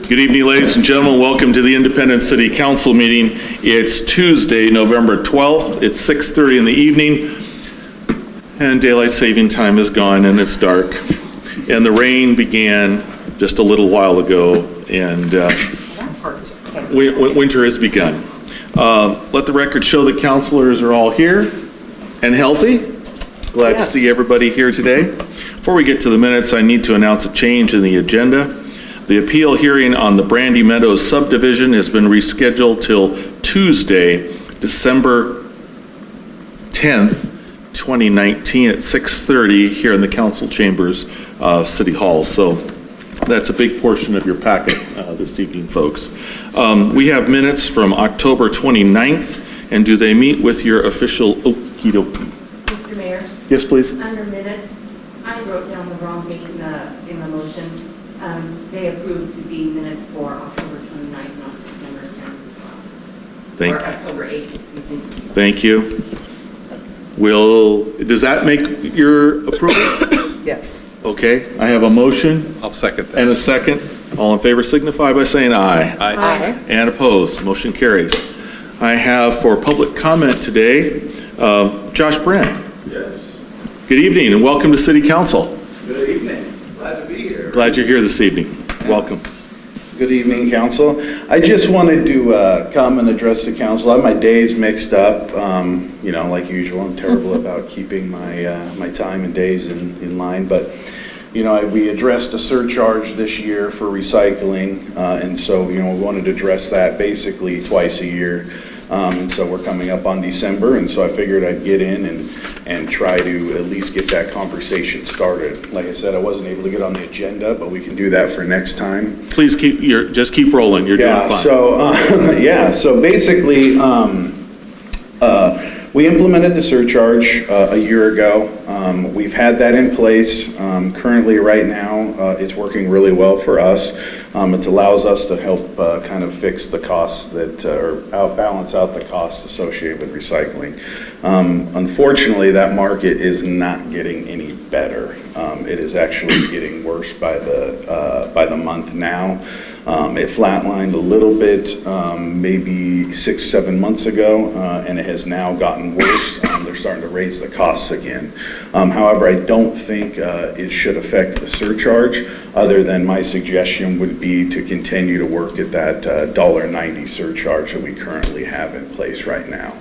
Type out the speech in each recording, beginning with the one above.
Good evening, ladies and gentlemen. Welcome to the Independence City Council meeting. It's Tuesday, November 12th. It's 6:30 in the evening, and daylight saving time is gone, and it's dark. And the rain began just a little while ago, and winter has begun. Let the record show that councilors are all here and healthy. Glad to see everybody here today. Before we get to the minutes, I need to announce a change in the agenda. The appeal hearing on the Brandy Meadows subdivision has been rescheduled till Tuesday, December 10th, 2019 at 6:30 here in the council chambers, City Hall. So that's a big portion of your packet this evening, folks. We have minutes from October 29th, and do they meet with your official okey dokey? Mr. Mayor? Yes, please. Under minutes, I wrote down the wrong date in the motion. They approved the minutes for October 29th, not September 10th. Or October 8th, excuse me. Thank you. Does that make your approval? Yes. Okay, I have a motion I'll second that. and a second. All in favor signify by saying aye. Aye. And opposed, motion carries. I have for public comment today, Josh Brand. Yes. Good evening and welcome to City Council. Good evening. Glad to be here. Glad you're here this evening. Welcome. Good evening, council. I just wanted to come and address the council. I have my days mixed up. You know, like usual, I'm terrible about keeping my time and days in line. But, you know, we addressed a surcharge this year for recycling. And so, you know, we wanted to address that basically twice a year. And so we're coming up on December, and so I figured I'd get in and try to at least get that conversation started. Like I said, I wasn't able to get on the agenda, but we can do that for next time. Please just keep rolling. You're doing fine. So basically, we implemented the surcharge a year ago. We've had that in place. Currently, right now, it's working really well for us. It allows us to help kind of fix the costs or balance out the costs associated with recycling. Unfortunately, that market is not getting any better. It is actually getting worse by the month now. It flatlined a little bit maybe 6-7 months ago, and it has now gotten worse. They're starting to raise the costs again. However, I don't think it should affect the surcharge, other than my suggestion would be to continue to work at that $1.90 surcharge that we currently have in place right now.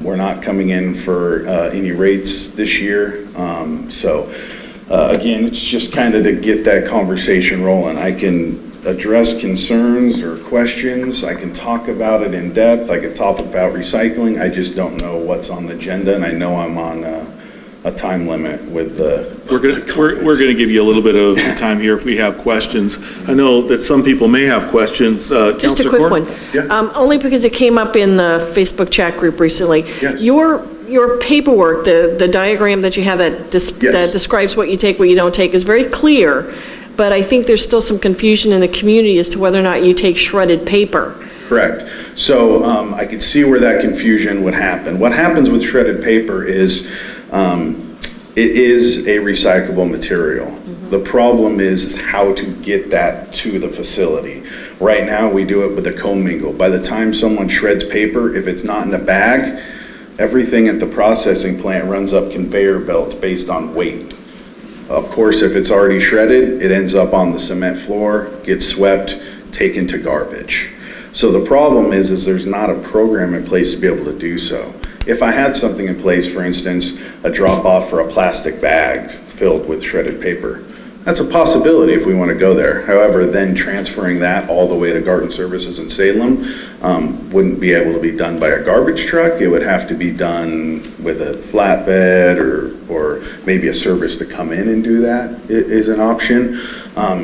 We're not coming in for any rates this year, so again, it's just kind of to get that conversation rolling. I can address concerns or questions. I can talk about it in depth. I can talk about recycling. I just don't know what's on the agenda, and I know I'm on a time limit with the. We're going to give you a little bit of time here if we have questions. I know that some people may have questions. Just a quick one. Yeah. Only because it came up in the Facebook chat group recently. Yes. Your paperwork, the diagram that you have that describes what you take, what you don't take, is very clear. But I think there's still some confusion in the community as to whether or not you take shredded paper. Correct. So I could see where that confusion would happen. What happens with shredded paper is it is a recyclable material. Mm-hmm. The problem is how to get that to the facility. Right now, we do it with a commingle. By the time someone shreds paper, if it's not in a bag, everything at the processing plant runs up conveyor belts based on weight. Of course, if it's already shredded, it ends up on the cement floor, gets swept, taken to garbage. So the problem is there's not a program in place to be able to do so. If I had something in place, for instance, a drop-off for a plastic bag filled with shredded paper, that's a possibility if we want to go there. However, then transferring that all the way to Garden Services in Salem wouldn't be able to be done by a garbage truck. It would have to be done with a flatbed or maybe a service to come in and do that is an option.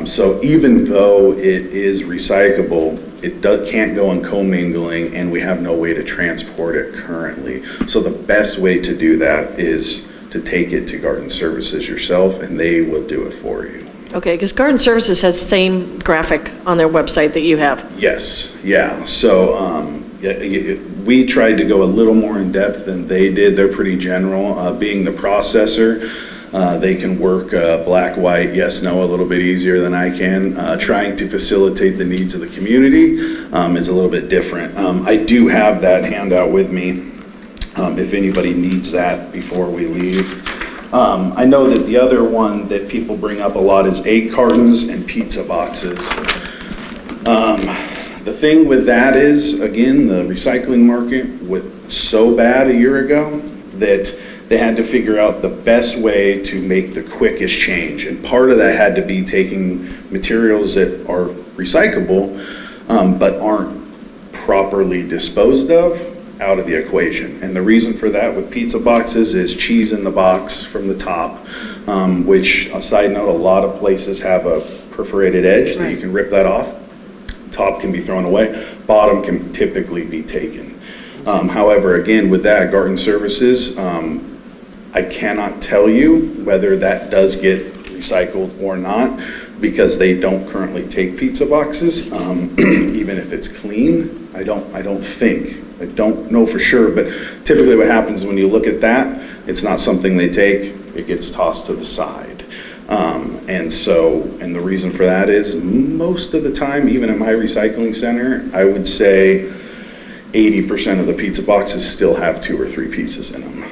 So even though it is recyclable, it can't go in commingling, and we have no way to transport it currently. So the best way to do that is to take it to Garden Services yourself, and they will do it for you. Okay, because Garden Services has the same graphic on their website that you have. Yes, yeah. So we tried to go a little more in depth than they did. They're pretty general. Being the processor, They can work black, white, yes, no, a little bit easier than I can. Trying to facilitate the needs of the community is a little bit different. I do have that handout with me if anybody needs that before we leave. I know that the other one that people bring up a lot is egg cartons and pizza boxes. The thing with that is, again, the recycling market was so bad a year ago that they had to figure out the best way to make the quickest change. And part of that had to be taking materials that are recyclable, but aren't properly disposed of out of the equation. And the reason for that with pizza boxes is cheese in the box from the top, which, a side note, a lot of places have a perforated edge that you can rip that off. Top can be thrown away, bottom can typically be taken. However, again, with that, Garden Services, I cannot tell you whether that does get recycled or not, because they don't currently take pizza boxes, even if it's clean. I don't think. I don't know for sure, but typically what happens when you look at that, it's not something they take, it gets tossed to the side. And the reason for that is most of the time, even at my recycling center, I would say 80% of the pizza boxes still have 2 or 3 pieces in them.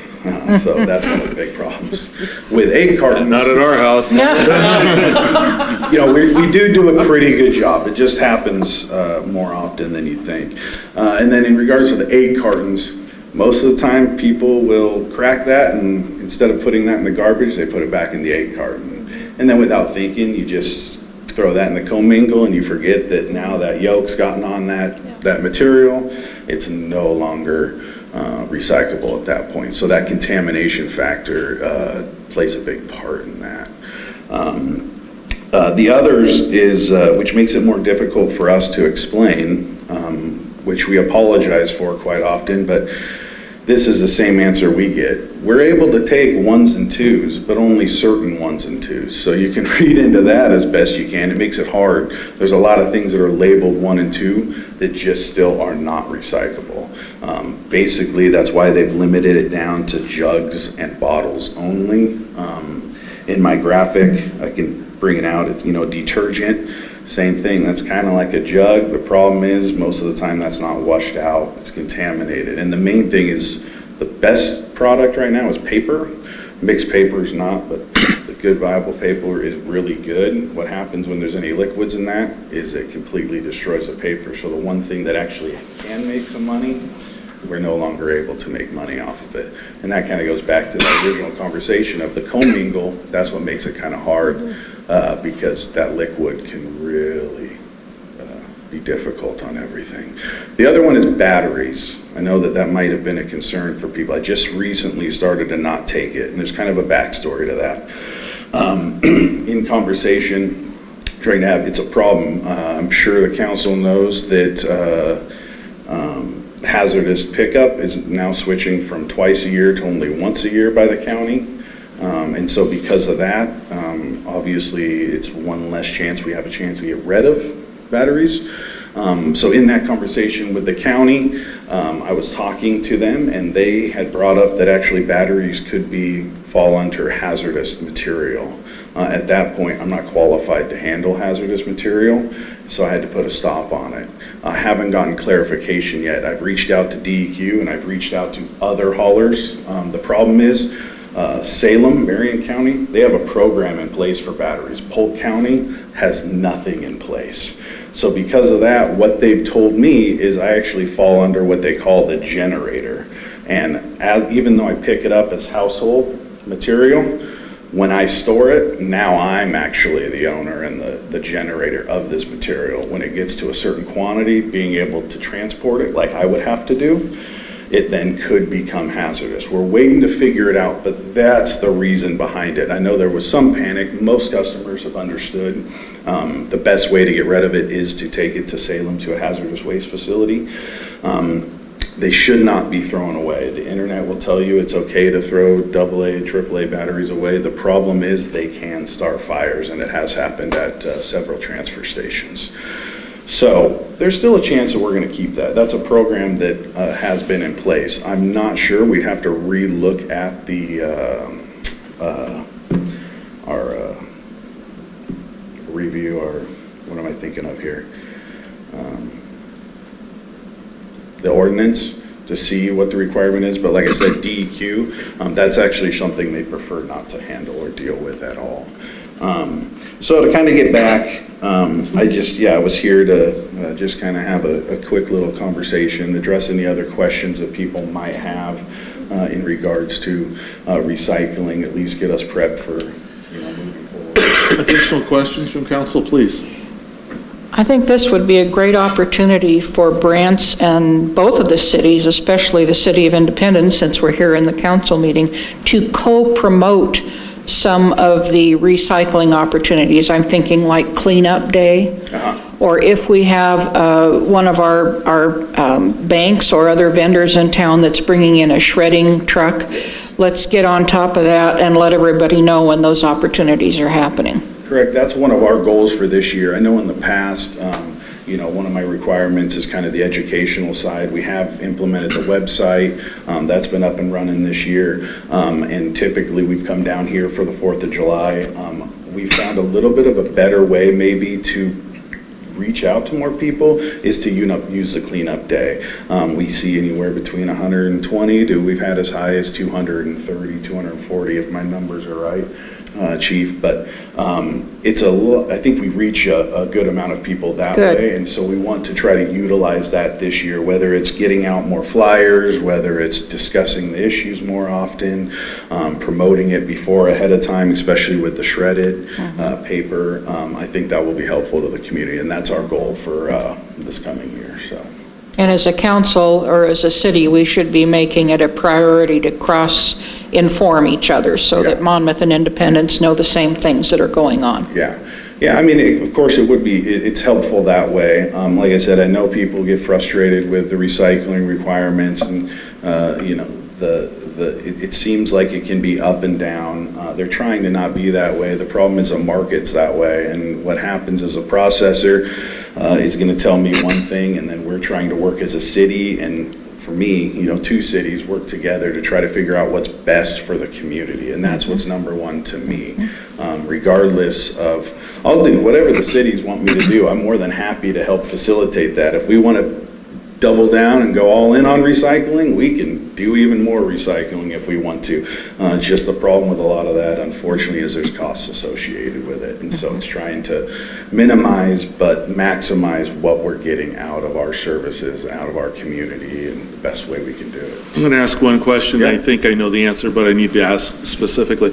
So that's one of the big problems. With egg cartons. Not at our house. You know, we do a pretty good job. It just happens more often than you'd think. And then in regards to the egg cartons, most of the time people will crack that, and instead of putting that in the garbage, they put it back in the egg carton. And then without thinking, you just throw that in the commingle, and you forget that now that yolk's gotten on that material, it's no longer recyclable at that point. So that contamination factor plays a big part in that. The others is, which makes it more difficult for us to explain, which we apologize for quite often, but this is the same answer we get. We're able to take 1s and 2s, but only certain 1s and 2s. So you can read into that as best you can. It makes it hard. There's a lot of things that are labeled 1 and 2 that just still are not recyclable. Basically, that's why they've limited it down to jugs and bottles only. In my graphic, I can bring it out. It's, detergent. Same thing, that's kind of like a jug. The problem is most of the time that's not washed out, it's contaminated. And the main thing is the best product right now is paper. Mixed paper is not, but the good viable paper is really good. What happens when there's any liquids in that is it completely destroys the paper. So the one thing that actually can make some money, we're no longer able to make money off of it. And that kind of goes back to the original conversation of the commingle. That's what makes it kind of hard. Because that liquid can really be difficult on everything. The other one is batteries. I know that might have been a concern for people. I just recently started to not take it, and there's kind of a backstory to that. In conversation, trying to have, it's a problem. I'm sure the council knows that hazardous pickup is now switching from twice a year to only once a year by the county. And so because of that, obviously it's one less chance we have a chance to get rid of batteries. So in that conversation with the county, I was talking to them, and they had brought up that actually batteries could fall under hazardous material. At that point, I'm not qualified to handle hazardous material, so I had to put a stop on it. I haven't gotten clarification yet. I've reached out to DEQ and I've reached out to other haulers. The problem is, Salem, Marion County, they have a program in place for batteries. Polk County has nothing in place. So because of that, what they've told me is I actually fall under what they call the generator. And even though I pick it up as household material, when I store it, now I'm actually the owner and the generator of this material. When it gets to a certain quantity, being able to transport it like I would have to do, it then could become hazardous. We're waiting to figure it out, but that's the reason behind it. I know there was some panic. Most customers have understood the best way to get rid of it is to take it to Salem to a hazardous waste facility. They should not be thrown away. The internet will tell you it's okay to throw AA, AAA batteries away. The problem is they can start fires, and it has happened at several transfer stations. So there's still a chance that we're going to keep that. That's a program that has been in place. I'm not sure. We'd have to re-look at the review our, what am I thinking of here? The ordinance to see what the requirement is, but like I said, DEQ, that's actually something they prefer not to handle or deal with at all. So to kind of get back, I was here to just kind of have a quick little conversation, address any other questions that people might have in regards to recycling, at least get us prepped for, moving forward. Additional questions from council, please? I think this would be a great opportunity for Brant's and both of the cities, especially the City of Independence, since we're here in the council meeting, to co-promote some of the recycling opportunities. I'm thinking like Cleanup Day, or if we have one of our banks or other vendors in town that's bringing in a shredding truck, let's get on top of that and let everybody know when those opportunities are happening. Correct. That's one of our goals for this year. I know in the past, one of my requirements is kind of the educational side. We have implemented the website. That's been up and running this year. And typically we've come down here for the 4th of July. We found a little bit of a better way maybe to reach out to more people is to use the cleanup day. We see anywhere between 120 to we've had as high as 230, 240 if my numbers are right. Chief, but I think we reach a good amount of people that way, and so we want to try to utilize that this year, whether it's getting out more flyers, whether it's discussing the issues more often, promoting it ahead of time, especially with the shredded paper. I think that will be helpful to the community, and that's our goal for this coming year. So. And as a council or as a city, we should be making it a priority to cross-inform each other so that Monmouth and Independence know the same things that are going on. Yeah. I mean, of course, it's helpful that way. Like I said, I know people get frustrated with the recycling requirements and, it seems like it can be up and down. They're trying to not be that way. The problem is the market's that way. And what happens is a processor is going to tell me one thing, and then we're trying to work as a city. And for me, two cities work together to try to figure out what's best for the community. And that's what's number one to me. Regardless of, I'll do whatever the cities want me to do. I'm more than happy to help facilitate that. If we want to double down and go all in on recycling, we can do even more recycling if we want to. Just the problem with a lot of that, unfortunately, is there's costs associated with it. And so it's trying to minimize but maximize what we're getting out of our services, out of our community, and the best way we can do it. I'm going to ask one question. I think I know the answer, but I need to ask specifically.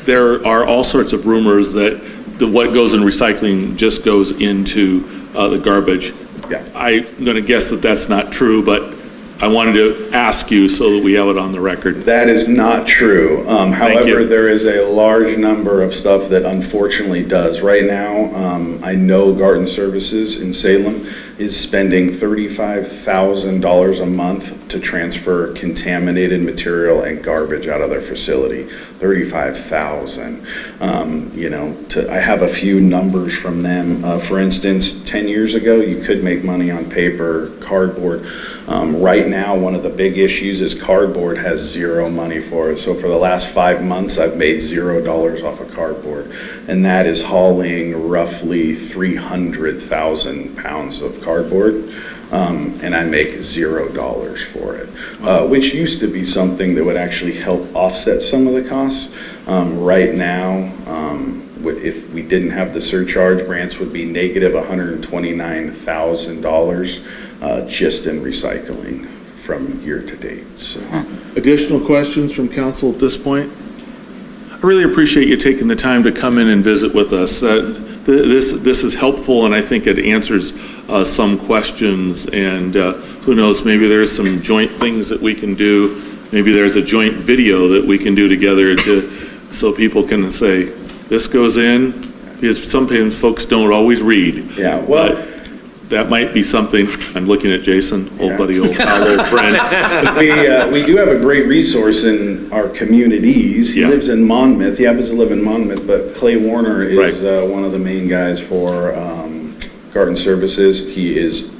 There are all sorts of rumors that what goes in recycling just goes into the garbage. Yeah. I'm going to guess that that's not true, but I wanted to ask you so that we have it on the record. That is not true. However, there is a large number of stuff that unfortunately does. Right now, I know Garden Services in Salem is spending $35,000 a month to transfer contaminated material and garbage out of their facility. $35,000. I have a few numbers from them. For instance, 10 years ago, you could make money on paper, cardboard. Right now, one of the big issues is cardboard has zero money for it. So for the last 5 months, I've made $0 off of cardboard. And that is hauling roughly 300,000 pounds of cardboard. And I make $0 for it, which used to be something that would actually help offset some of the costs. Right now, if we didn't have the surcharge, grants would be negative $129,000 just in recycling from year to date. So. Additional questions from council at this point? I really appreciate you taking the time to come in and visit with us. This is helpful, and I think it answers some questions, and who knows, maybe there's some joint things that we can do. Maybe there's a joint video that we can do together so people can say, this goes in, because sometimes folks don't always read. Yeah, well, that might be something. I'm looking at Jason, old buddy, old friend. We do have a great resource in our communities. He lives in Monmouth. He happens to live in Monmouth, but Clay Warner is one of the main guys for Garden Services. He is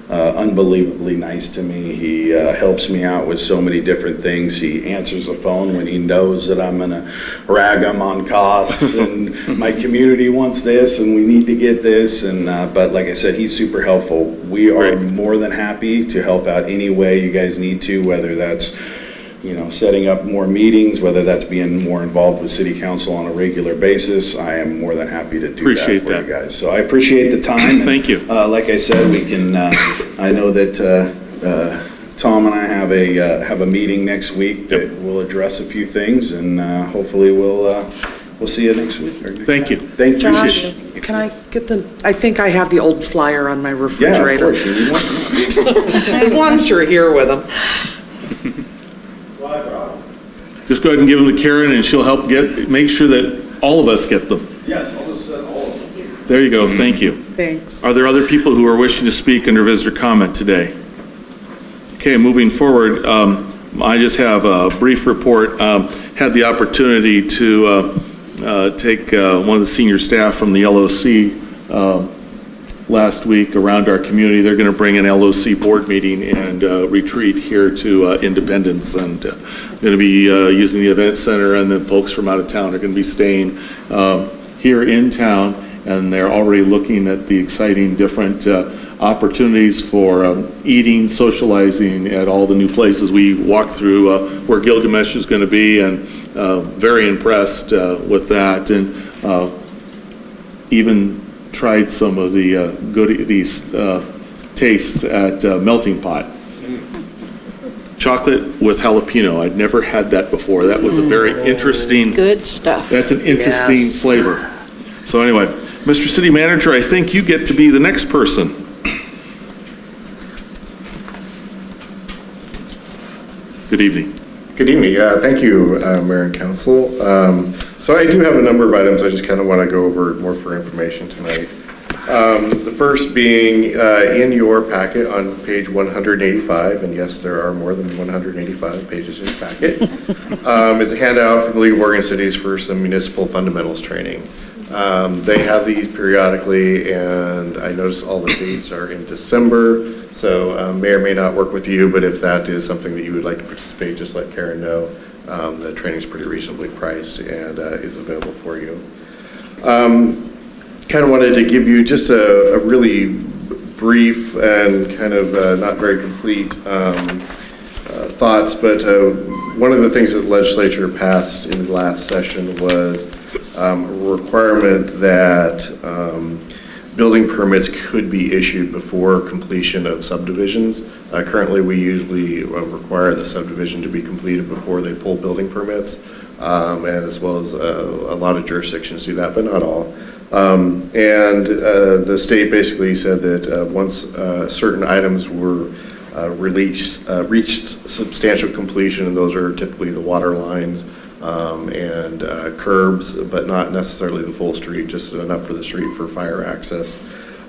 unbelievably nice to me. He helps me out with so many different things. He answers the phone when he knows that I'm going to rag him on costs and my community wants this and we need to get this. And but like I said, he's super helpful. We are more than happy to help out any way you guys need to, whether that's setting up more meetings, whether that's being more involved with city council on a regular basis. I am more than happy to do Appreciate that for that. you guys. So I appreciate the time. Thank you. Like I said, we can, I know that Tom and I have a meeting next week that will address a few things, and hopefully we'll see you next week. Thank you. Thank you. Josh, can I get I think I have the old flyer on my Yeah, of refrigerator. course. You need one? As long as you're here with them. Just go ahead and give them to Karen, and she'll help make sure that all of us get them. Yes, I'll just send all of them. There you go, thank you. Thanks. Are there other people who are wishing to speak under visitor comment today? Okay, moving forward, I just have a brief report. Had the opportunity to take one of the senior staff from the LOC last week around our community. They're going to bring an LOC board meeting and retreat here to Independence, and going to be using the event center, and then folks from out of town are going to be staying here in town, and they're already looking at the exciting different opportunities for eating, socializing at all the new places we walked through, where Gilgamesh is going to be, and very impressed with that, and even tried some of the these tastes at Melting Pot. Chocolate with jalapeno. I'd never had that before. That was a very interesting. Good stuff. That's an interesting Yes. flavor. So anyway, Mr. City Manager, I think you get to be the next person. Good evening. Good evening. Thank you, Mayor and Council. So I do have a number of items I just kind of want to go over more for information tonight. The first being in your packet on page 185, and yes, there are more than 185 pages in your packet, is a handout from the League of Oregon Cities for some municipal fundamentals training. They have these periodically, and I notice all the dates are in December, so may or may not work with you, but if that is something that you would like to participate, just let Karen know. The training's pretty reasonably priced and is available for you. Kind of wanted to give you just a really brief and kind of not very complete thoughts, but one of the things that the legislature passed in the last session was a requirement that building permits could be issued before completion of subdivisions. Currently, we usually require the subdivision to be completed before they pull building permits, and as well as a lot of jurisdictions do that, but not all. The state basically said that once certain items were reached substantial completion, and those are typically the water lines and curbs, but not necessarily the full street, just enough for the street for fire access,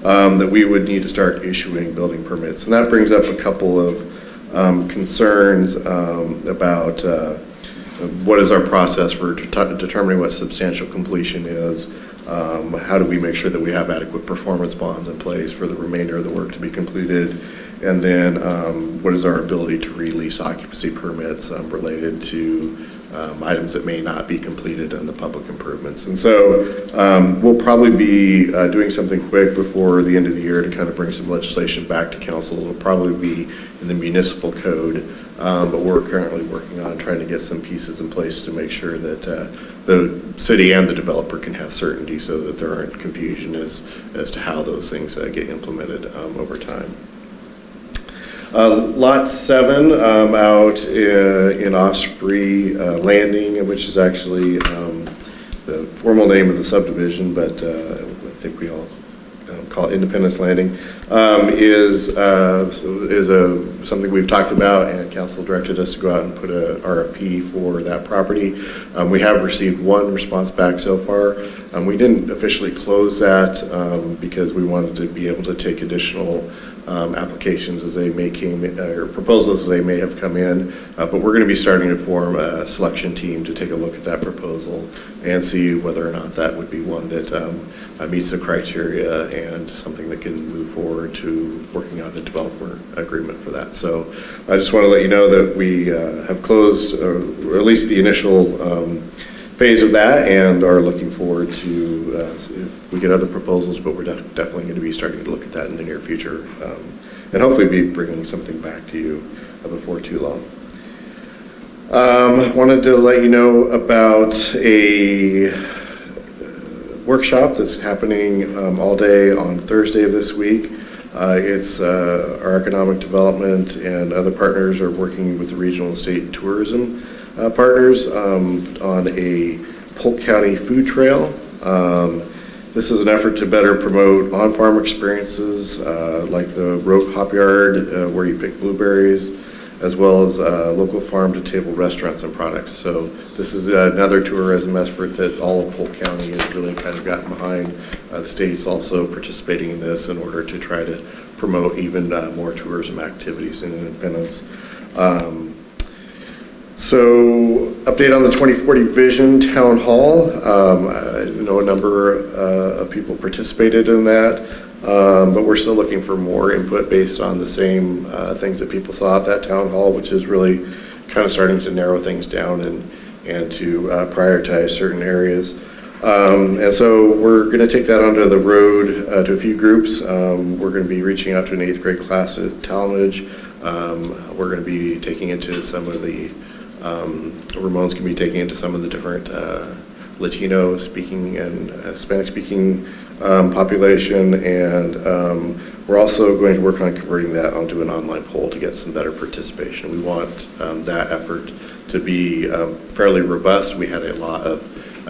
that we would need to start issuing building permits. And that brings up a couple of concerns about what is our process for determining what substantial completion is. How do we make sure that we have adequate performance bonds in place for the remainder of the work to be completed? And then what is our ability to release occupancy permits related to items that may not be completed in the public improvements? And so we'll probably be doing something quick before the end of the year to kind of bring some legislation back to council. It'll probably be in the municipal code, but we're currently working on trying to get some pieces in place to make sure that the city and the developer can have certainty so that there aren't confusion as to how those things get implemented over time. Lot 7 out in Osprey Landing, which is actually the formal name of the subdivision, but I think we all call it Independence Landing, is something we've talked about, and council directed us to go out and put a RFP for that property. We have received one response back so far. We didn't officially close that because we wanted to be able to take additional applications as they may came in, or proposals as they may have come in. But we're going to be starting to form a selection team to take a look at that proposal and see whether or not that would be one that meets the criteria and something that can move forward to working on a developer agreement for that. So I just want to let you know that we have closed, or at least the initial phase of that, and are looking forward to if we get other proposals, but we're definitely going to be starting to look at that in the near future, and hopefully be bringing something back to you before too long. Wanted to let you know about a workshop that's happening all day on Thursday of this week. It's our economic development and other partners are working with the regional and state tourism partners on a Polk County food trail. This is an effort to better promote on-farm experiences like the Rogue Hop Yard where you pick blueberries, as well as local farm-to-table restaurants and products. So this is another tourism effort that all of Polk County has really kind of gotten behind. The state's also participating in this in order to try to promote even more tourism activities in Independence. So, update on the 2040 Vision Town Hall. I know a number of people participated in that, but we're still looking for more input based on the same things that people saw at that town hall, which is really kind of starting to narrow things down and to prioritize certain areas. And so we're going to take that onto the road to a few groups. We're going to be reaching out to an 8th grade class at Talmadge. We're going to be taking into some of the Ramon's can be taking into some of the different Latino speaking and Hispanic speaking population, and we're also going to work on converting that onto an online poll to get some better participation. We want that effort to be fairly robust. We had a lot of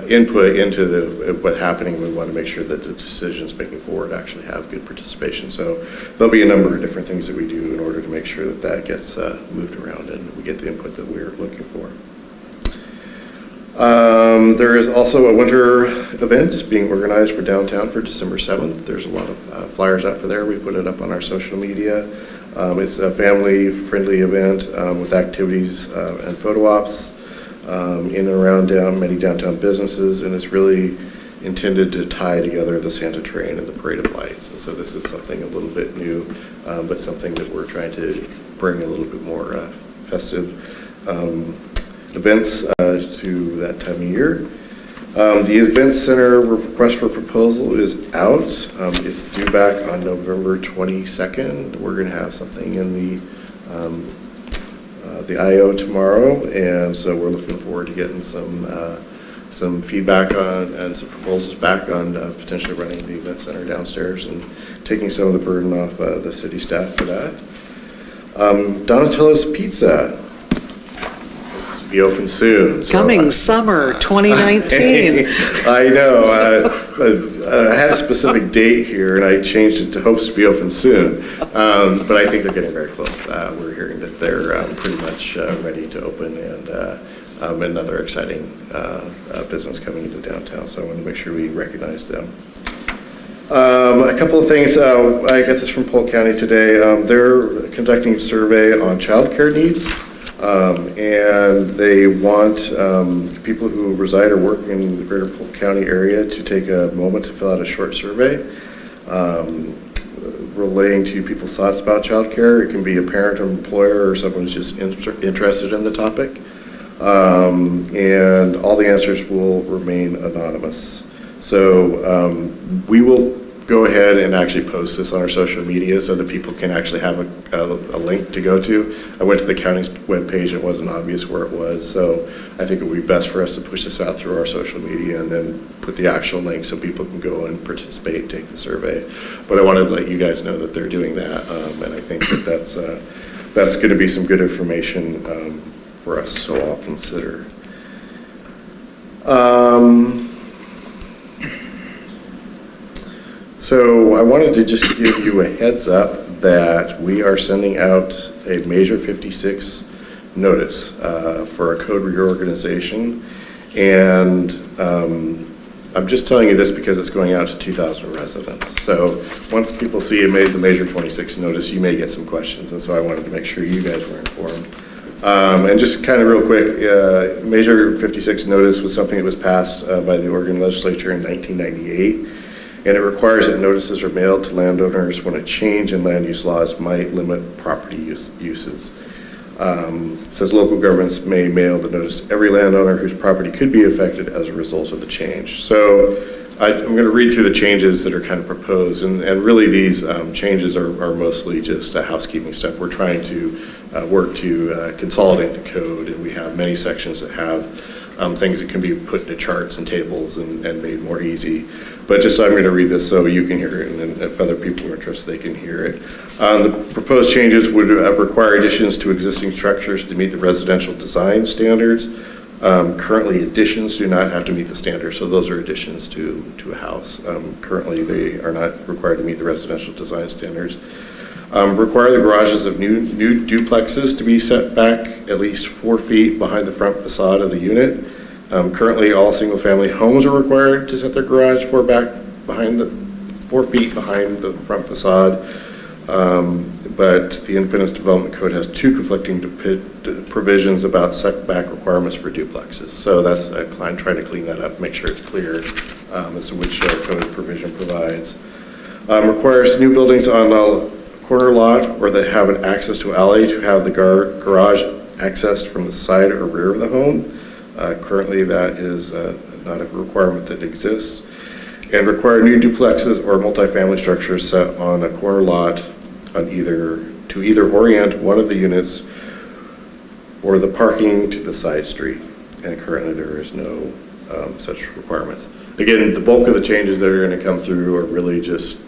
input into what's happening. We want to make sure that the decisions making forward actually have good participation. So there'll be a number of different things that we do in order to make sure that that gets moved around and we get the input that we're looking for. There is also a winter event being organized for downtown for December 7th. There's a lot of flyers out for there. We put it up on our social media. It's a family-friendly event with activities and photo ops in and around many downtown businesses, and it's really intended to tie together the Santa Train and the Parade of Lights. And so this is something a little bit new, but something that we're trying to bring a little bit more festive events to that time of year. The Event Center request for proposal is out. It's due back on November 22nd. We're going to have something in the IO tomorrow, and so we're looking forward to getting some feedback on and some proposals back on potentially running the Event Center downstairs and taking some of the burden off the city staff for that. Donatello's Pizza. Be open soon. So Coming summer 2019. I know. I had a specific date here, and I changed it to hopes to be open soon. But I think they're getting very close. We're hearing that they're pretty much ready to open, and another exciting business coming into downtown. So I want to make sure we recognize them. A couple of things. I got this from Polk County today. They're conducting a survey on childcare needs. And they want people who reside or work in the greater Polk County area to take a moment to fill out a short survey relating to people's thoughts about childcare. It can be a parent or employer or someone who's just interested in the topic. And all the answers will remain anonymous. So we will go ahead and actually post this on our social media so that people can actually have a link to go to. I went to the county's webpage, it wasn't obvious where it was, so I think it would be best for us to push this out through our social media and then put the actual link so people can go and participate and take the survey. But I wanted to let you guys know that they're doing that, and I think that that's going to be some good information for us to all consider. So I wanted to just give you a heads up that we are sending out a Measure 56 notice for a code reorganization, and I'm just telling you this because it's going out to 2,000 residents. So once people see the Measure 26 notice, you may get some questions, and so I wanted to make sure you guys were informed. And just kind of real quick, Measure 56 notice was something that was passed by the Oregon legislature in 1998, and it requires that notices are mailed to landowners when a change in land use laws might limit property uses. It says local governments may mail the notice to every landowner whose property could be affected as a result of the change. So I'm going to read through the changes that are kind of proposed, and really these changes are mostly just a housekeeping step. We're trying to work to consolidate the code, and we have many sections that have things that can be put into charts and tables and made more easy. But just so I'm going to read this so you can hear it, and then if other people are interested, they can hear it. The proposed changes would require additions to existing structures to meet the residential design standards. Currently, additions do not have to meet the standards, so those are additions to a house. Currently, they are not required to meet the residential design standards. Require the garages of new duplexes to be set back at least 4 feet behind the front facade of the unit. Currently, all single-family homes are required to set their garage 4 feet behind the front facade. But the Independence Development Code has 2 conflicting provisions about setback requirements for duplexes. So that's I'm trying to clean that up, make sure it's clear as to which code provision provides. Requires new buildings on a corner lot or that have an access to alley to have the garage accessed from the side or rear of the home. Currently, that is not a requirement that exists. And require new duplexes or multifamily structures set on a corner lot on either orient one of the units or the parking to the side street. And currently, there is no such requirements. Again, the bulk of the changes that are going to come through are really just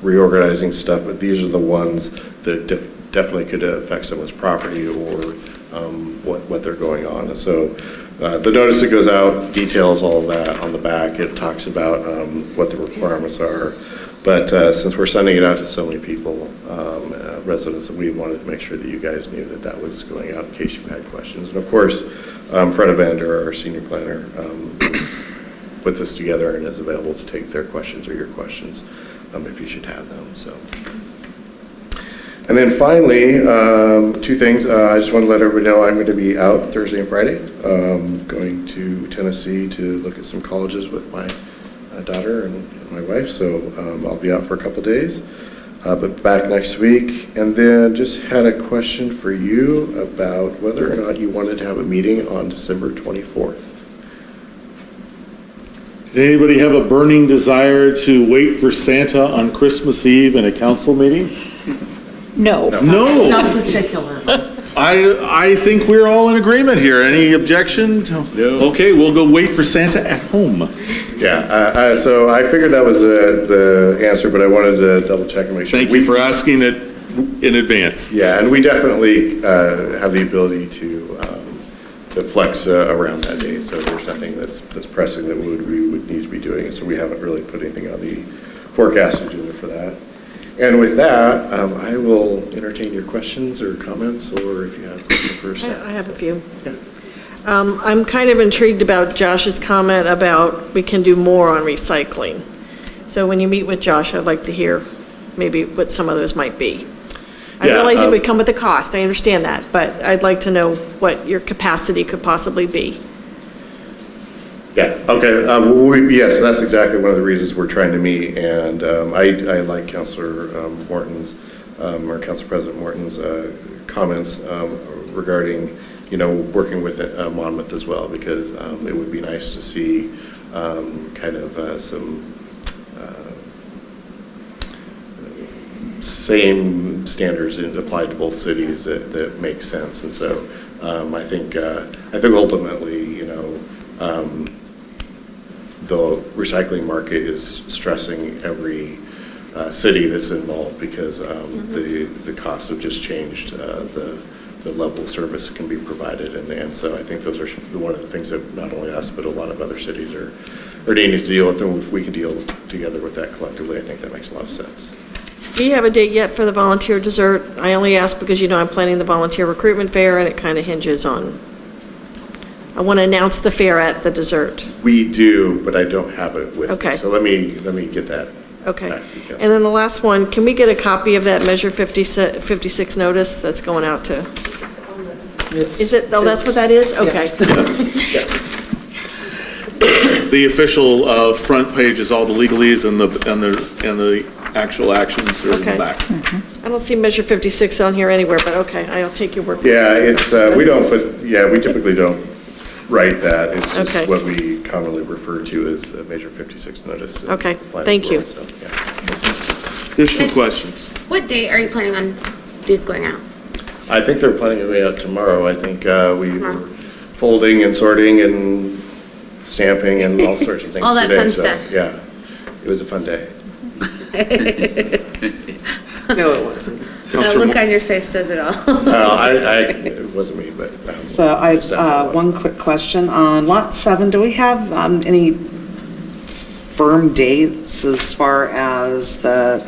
reorganizing stuff, but these are the ones that definitely could affect someone's property or what they're going on. And so the notice that goes out details all of that on the back. It talks about what the requirements are. But since we're sending it out to so many people, residents, we wanted to make sure that you guys knew that that was going out in case you had questions. And of course, Fred Evander, our senior planner, put this together and is available to take their questions or your questions if you should have them. So. And then finally, 2 things. I just want to let everybody know I'm going to be out Thursday and Friday, going to Tennessee to look at some colleges with my daughter and my wife. So I'll be out for a couple days, but back next week. And then just had a question for you about whether or not you wanted to have a meeting on December 24th. Did anybody have a burning desire to wait for Santa on Christmas Eve in a council meeting? No. No. Not particularly. I think we're all in agreement here. Any objection? No. Okay, we'll go wait for Santa at home. Yeah, so I figured that was the answer, but I wanted to double check and make sure. Thank you for asking it in advance. Yeah, and we definitely have the ability to flex around that date. So there's nothing that's pressing that we would need to be doing. So we haven't really put anything on the forecast agenda for that. And with that, I will entertain your questions or comments, or if you have a question first. I have a few. Yeah. I'm kind of intrigued about Josh's comment about we can do more on recycling. So when you meet with Josh, I'd like to hear maybe what some of those might be. I Yeah, realize it would come with a cost, I understand that, but I'd like to know what your capacity could possibly be. Yeah, okay. Yes, that's exactly one of the reasons we're trying to meet. And I like Councilor Morton's, or Council President Morton's comments regarding, working with Monmouth as well, because it would be nice to see kind of some same standards applied to both cities that make sense. And so I think ultimately, the recycling market is stressing every city that's involved because the costs have just changed the level of service that can be provided. And so I think those are one of the things that not only us, but a lot of other cities are needing to deal with. And if we can deal together with that collectively, I think that makes a lot of sense. Do you have a date yet for the volunteer dessert? I only ask because, I'm planning the volunteer recruitment fair, and it kind of hinges on I want to announce the fair at the dessert. We do, but I don't have it with me. Okay. So let me get that. Okay. back to you guys. And then the last one, can we get a copy of that Measure 56 notice that's going out to, is it, oh, that's what that is? Okay. The official front page is all the legalese, and the actual actions are in the Okay. back. I don't see Measure 56 on here anywhere, but okay, I'll take your word for it. Yeah, it's, we typically don't write that. It's Okay. just what we commonly refer to as a Measure 56 notice. in Okay, the planning thank you. world, so, yeah. Additional questions? What date are you planning on these going out? I think they're planning to be out tomorrow. I think we Tomorrow. were folding and sorting and stamping and all sorts of things All that today, fun so, stuff. yeah, it was a fun day. No, it wasn't. The Counselor look Moore? on your face says it all. It wasn't me, but. So I, Staff. one quick question on Lot 7, do we have any firm dates as far as the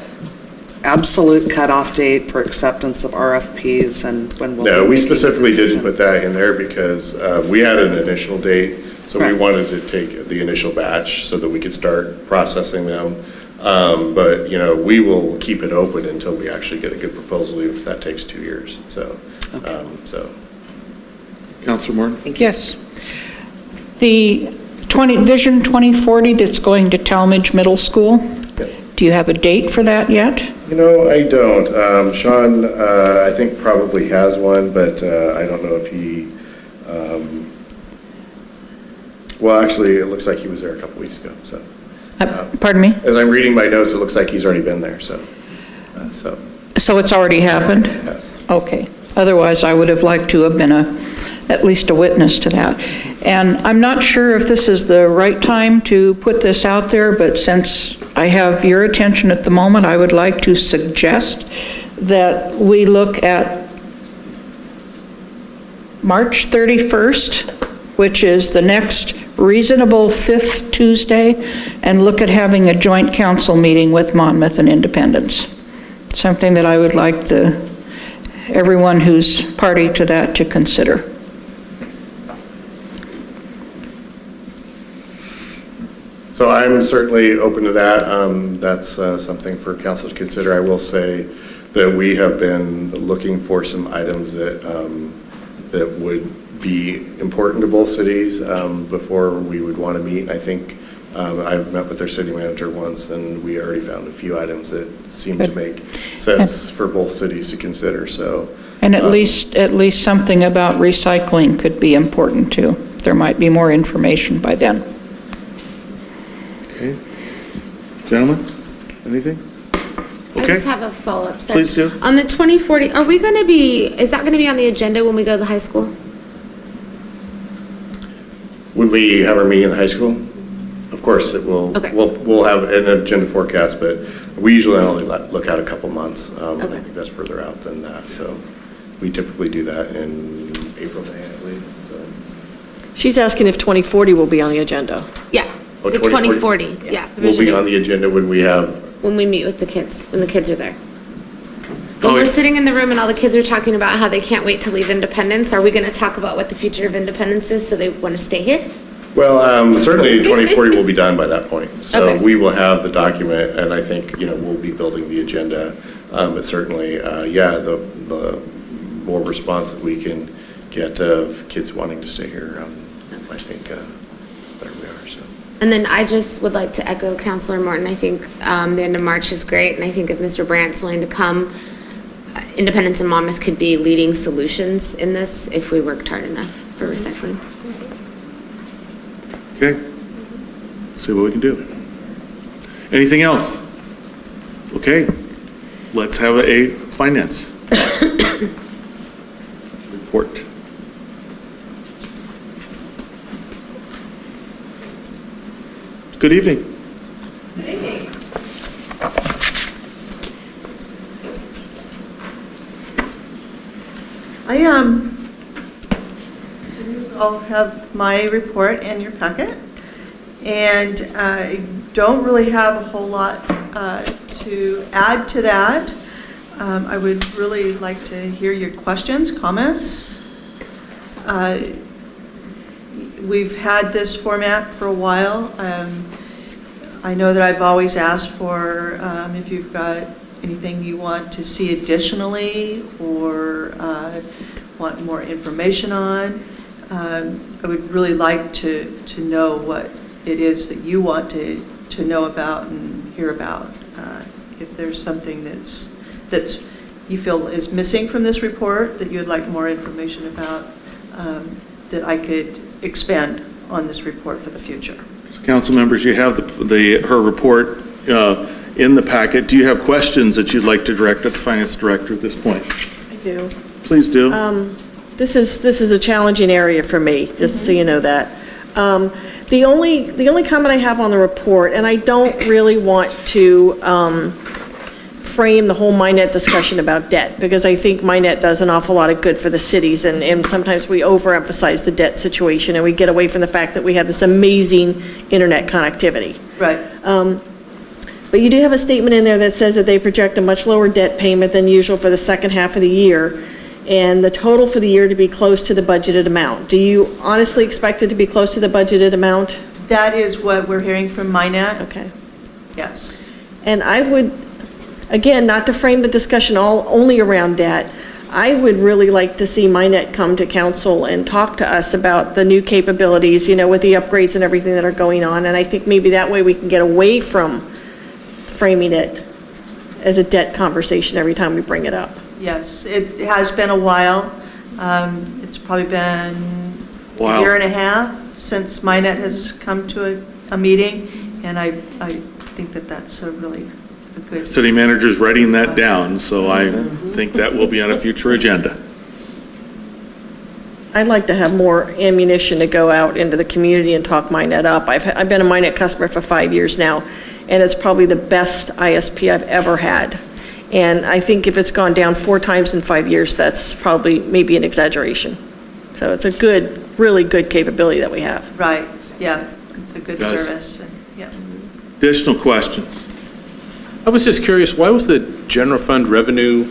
absolute cutoff date for acceptance of RFPs and when we'll? No, be we making specifically didn't decisions? put that in there because we had an initial date, so we Right. wanted to take the initial batch so that we could start processing them. But, we will keep it open until we actually get a good proposal, even if that takes 2 years, so. Counselor Moore? Yes. The Vision 2040 that's going to Talmadge Middle School, Yes. do you have a date for that yet? I don't. Sean, I think probably has one, but I don't know if he, well, actually, it looks like he was there a couple weeks ago, so. Pardon me? As I'm reading my notes, it looks like he's already been there, so. So it's already happened? Yes. Okay. Otherwise, I would have liked to have been at least a witness to that. And I'm not sure if this is the right time to put this out there, but since I have your attention at the moment, I would like to suggest that we look at March 31st, which is the next reasonable fifth Tuesday, and look at having a joint council meeting with Monmouth and Independence. Something that I would like everyone who's party to that to consider. So I'm certainly open to that. That's something for council to consider. I will say that we have been looking for some items that would be important to both cities before we would want to meet. I think I've met with their city manager once, and we already found a few items that seem to Good. make sense for both cities to consider, so. And at least something about recycling could be important too. There might be more information by then. Okay. Gentlemen, anything? I Okay. just have a follow-up. So Please do. On the 2040, is that going to be on the agenda when we go to the high school? When we have our meeting in the high school, of course, it will, Okay. we'll have an agenda forecast, but we usually only look out a couple months. And I Okay. think that's further out than that, so we typically do that in April, May, I believe, so. She's asking if 2040 will be on the agenda. Yeah, Oh, the 2040, yeah, We'll be on the agenda when we have, when we meet with the kids, when the kids are there. Oh, When we're yeah. sitting in the room and all the kids are talking about how they can't wait to leave Independence, are we going to talk about what the future of Independence is so they want to stay here? well, certainly 2040 will be done by that point. So Okay. we will have the document, and I think, we'll be building the agenda. But certainly, the more response that we can get of kids wanting to stay here, I think, better we are, so. And then I just would like to echo Counselor Morton. I think the end of March is great, and I think if Mr. Brandt's willing to come, Independence and Monmouth could be leading solutions in this if we worked hard enough for recycling. Okay. See what we can do. Anything else? Okay. Let's have a finance report. Good evening. You all have my report in your packet, and I don't really have a whole lot to add to that. I would really like to hear your questions, comments. we've had this format for a while. I know that I've always asked for, if you've got anything you want to see additionally or want more information on. I would really like to know what it is that you want to know about and hear about. If there's something that's you feel is missing from this report that you'd like more information about, that I could expand on this report for the future. So, council members, you have her report in the packet. Do you have questions that you'd like to direct at the finance director at this point? I do. Please do. This is a challenging area for me, just so you know that. The only comment I have on the report, and I don't really want to frame the whole MyNet discussion about debt, because I think MyNet does an awful lot of good for the cities, and sometimes we overemphasize the debt situation, and we get away from the fact that we have this amazing internet connectivity. Right. But you do have a statement in there that says that they project a much lower debt payment than usual for the second half of the year, and the total for the year to be close to the budgeted amount. Do you honestly expect it to be close to the budgeted amount? That is what we're hearing from MyNet. Okay. Yes. And I would, again, not to frame the discussion only around debt, I would really like to see MyNet come to council and talk to us about the new capabilities, with the upgrades and everything that are going on. And I think maybe that way we can get away from framing it as a debt conversation every time we bring it up. Yes, it has been a while. It's probably been a year and a half since MyNet has come to a meeting, and I think that that's a really good. City manager's writing that down, so I think that will be on a future agenda. I'd like to have more ammunition to go out into the community and talk MyNet up. I've been a MyNet customer for 5 years now, and it's probably the best ISP I've ever had. And I think if it's gone down 4 times in 5 years, that's probably maybe an exaggeration. So it's a really good capability that we have. Right, yeah, it's a good Guys. service, yeah. Additional questions? I was just curious, why was the general fund revenue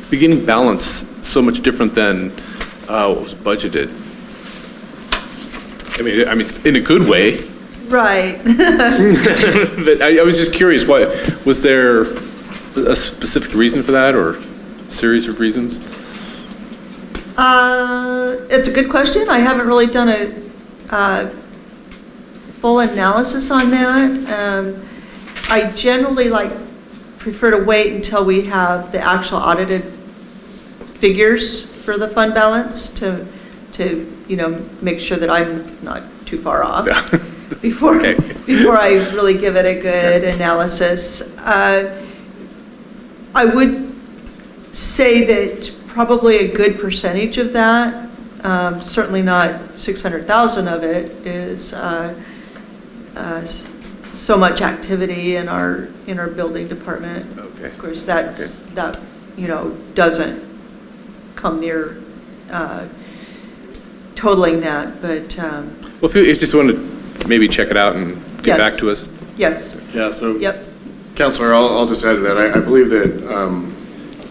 beginning balance so much different than what was budgeted? I mean, in a good way. Right. But I was just curious, why was there a specific reason for that, or a series of reasons? It's a good question. I haven't really done a full analysis on that. I generally prefer to wait until we have the actual audited figures for the fund balance to make sure that I'm not too far off before I really give it a good analysis. I would say that probably a good percentage of that, certainly not 600,000 of it, is so much activity in our building department. Okay. Of course, that doesn't come near totaling that, but Well, if you just want to maybe check it out and get Yes. back to us. yes, Yeah, so, yep, Counselor, I'll just add to that. I believe that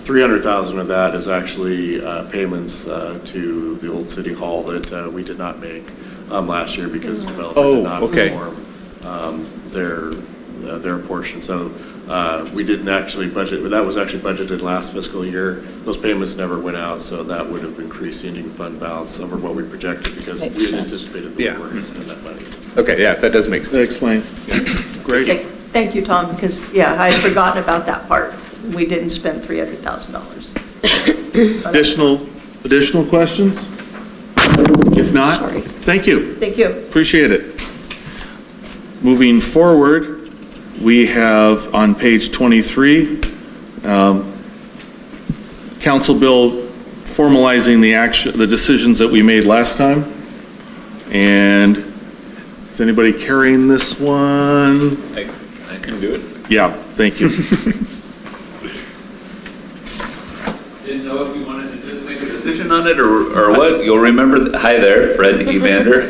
300,000 of that is actually payments to the old city hall that we did not make last year because the developer Oh, did not okay. perform their portion. So we didn't actually budget, that was actually budgeted last fiscal year. Those payments never went out, so that would have increased the ending fund balance over what we projected because Makes we had sense. anticipated that we Yeah. weren't going to spend that money. Okay, yeah, that does make sense. That explains. Great. okay, thank you, Tom, because, yeah, I had forgotten about that part. We didn't spend $300,000. Additional questions? If not, Sorry. thank you. Thank you. Appreciate it. Moving forward, we have on page 23, Council Bill formalizing the decisions that we made last time. And is anybody carrying this one? I can do it. Yeah, thank you. Didn't know if you wanted to just make a decision on it or what. You'll remember, hi there, Fred Evander,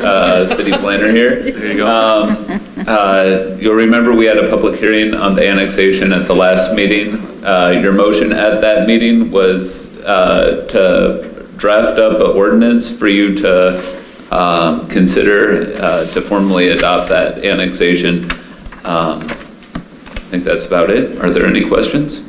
city planner here. There you go. You'll remember we had a public hearing on the annexation at the last meeting. Your motion at that meeting was to draft up an ordinance for you to consider to formally adopt that annexation. I think that's about it. Are there any questions?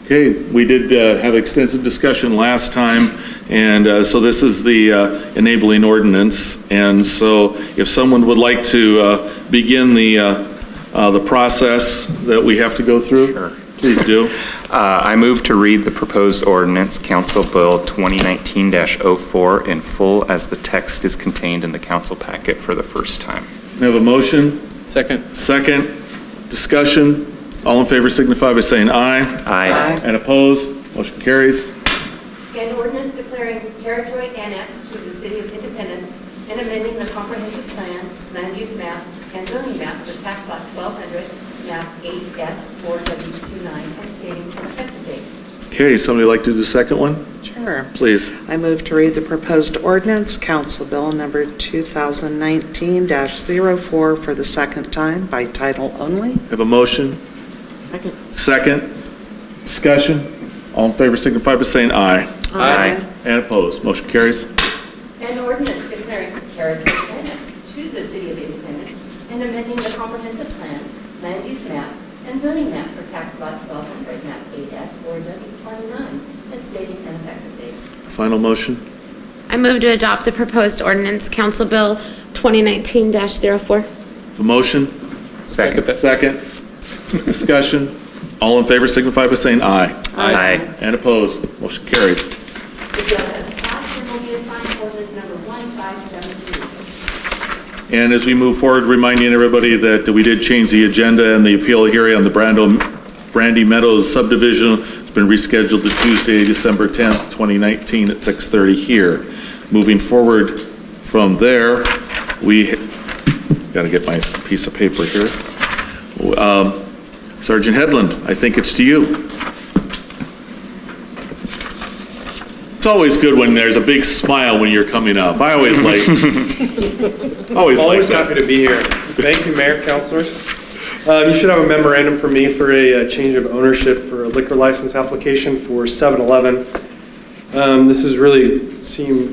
Okay, we did have extensive discussion last time, and so this is the enabling ordinance. And so if someone would like to begin the process that we have to go through, Sure. please do. I move to read the proposed ordinance, Council Bill 2019-04, in full as the text is contained in the council packet for the first time. We have a motion, Second. second, discussion. All in favor signify by saying aye. Aye. And opposed, motion carries. An ordinance declaring territory annexed to the city of Independence and amending the comprehensive plan, land use map, and zoning map for tax lot 1200, map 8S4W29, and stating an effective date. Okay, somebody like to do the second one? Sure. Please. I move to read the proposed ordinance, Council Bill number 2019-04, for the second time by title only. Have a motion? Second. Second, discussion. All in favor signify by saying aye. Aye. And opposed, motion carries. An ordinance declaring territory annexed to the city of Independence and amending the comprehensive plan, land use map, and zoning map for tax lot 1200, map 8S4W29, and stating an effective date. Final motion? I move to adopt the proposed ordinance, Council Bill 2019-04. A motion? Second. Second, discussion. All in favor signify by saying aye. Aye. And opposed, motion carries. The bill has passed and will be assigned ordinance number 1572. And as we move forward, reminding everybody that we did change the agenda, and the appeal hearing on the Brandy Meadows subdivision has been rescheduled to Tuesday, December 10th, 2019 at 6:30 here. Moving forward from there, we, got to get my piece of paper here. Sergeant Headland, I think it's to you. It's always good when there's a big smile when you're coming up. I always like, Always happy to be here. Thank you, Mayor, councilors. You should have a memorandum for me for a change of ownership for a liquor license application for 7-Eleven. This is really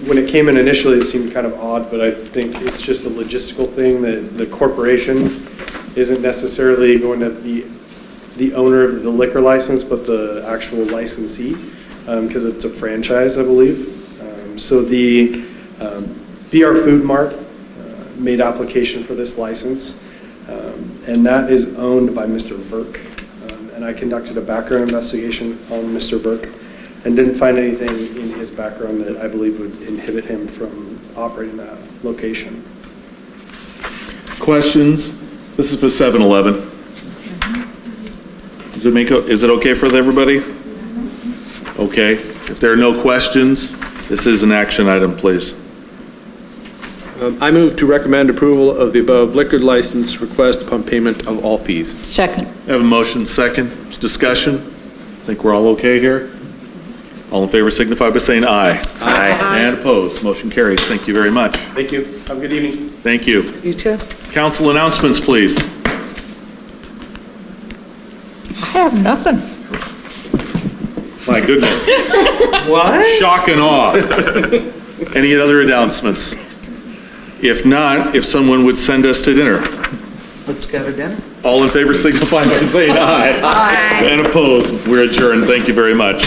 when it came in initially, it seemed kind of odd, but I think it's just a logistical thing that the corporation isn't necessarily going to be the owner of the liquor license, but the actual licensee, because it's a franchise, I believe. So the BR Food Mart made application for this license, and that is owned by Mr. Burke. And I conducted a background investigation on Mr. Burke and didn't find anything in his background that I believe would inhibit him from operating that location. questions? This is for 7-Eleven. Is it okay for everybody? Okay. If there are no questions, this is an action item, please. I move to recommend approval of the above liquor license request upon payment of all fees. Second. I have a motion, second. Discussion? Think we're all okay here? All in favor signify by saying aye. Aye. And opposed, motion carries. Thank you very much. Thank you. Have a good evening. Thank you. You too. Council announcements, please. I have nothing. My goodness. What? Shock and awe. Any other announcements? If not, if someone would send us to dinner. Let's go to dinner. All in favor signify by saying aye. Aye. And opposed, we're adjourned. Thank you very much.